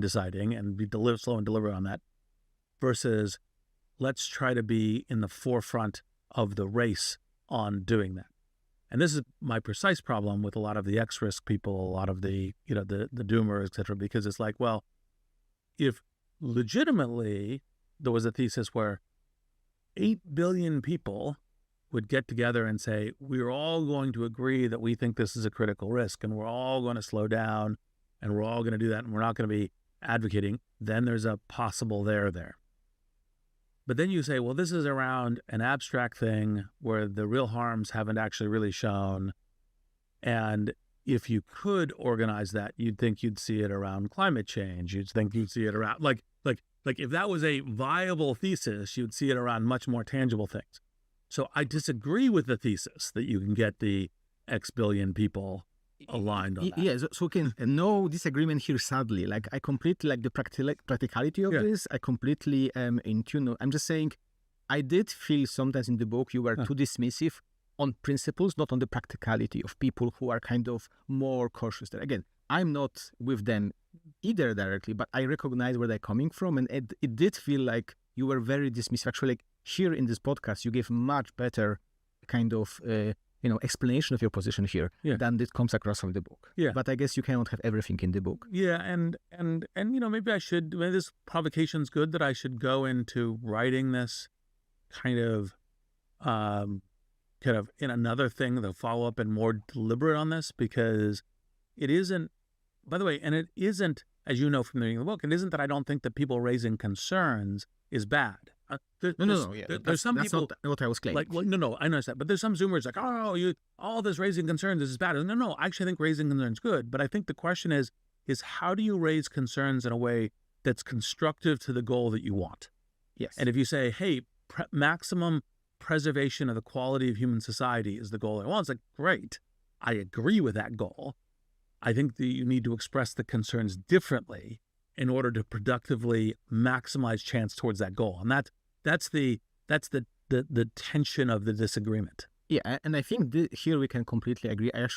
deciding and be slow and deliberate on that, versus let's try to be in the forefront of the race on doing that. And this is my precise problem with a lot of the X-risk people, a lot of the, the doomers, et cetera, because it's like, well, if legitimately there was a thesis where 8 billion people would get together and say, we're all going to agree that we think this is a critical risk and we're all going to slow down and we're all going to do that and we're not going to be advocating, then there's a possible there. But then you say, well, this is around an abstract thing where the real harms haven't actually really shown. And if you could organize that, you'd think you'd see it around climate change. You'd think you'd see it around, like if that was a viable thesis, you'd see it around much more tangible things. So I disagree with the thesis that you can get the X billion people aligned on that. Yeah, so no disagreement here, sadly. Like, I completely like the practicality of this. I completely am in tune. I'm just saying, I did feel sometimes in the book you were too dismissive on principles, not on the practicality of people who are kind of more cautious there. Again, I'm not with them either directly, but I recognize where they're coming from. And it did feel like you were very dismissive. Actually, like, here in this podcast, you gave much better kind of explanation of your position here than it comes across from the book. Yeah. But I guess you cannot have everything in the book. Yeah, and maybe I should. Maybe this provocation's good that I should go into writing this kind of in another thing, the follow up and more deliberate on this, because it isn't. By the way, and it isn't, as you know from reading the book, it isn't that I don't think that people raising concerns is bad. There's some people. That's not what I was claiming. I understand. But there's some Zoomers like, all this raising concerns is bad. No, I actually think raising concerns is good. But I think the question is how do you raise concerns in a way that's constructive to the goal that you want? Yes. And if you say, hey, maximum preservation of the quality of human society is the goal I want, it's like, great. I agree with that goal. I think that you need to express the concerns differently in order to productively maximize chance towards that goal. And that's the tension of the disagreement. Yeah, and I think here we can completely agree. I actually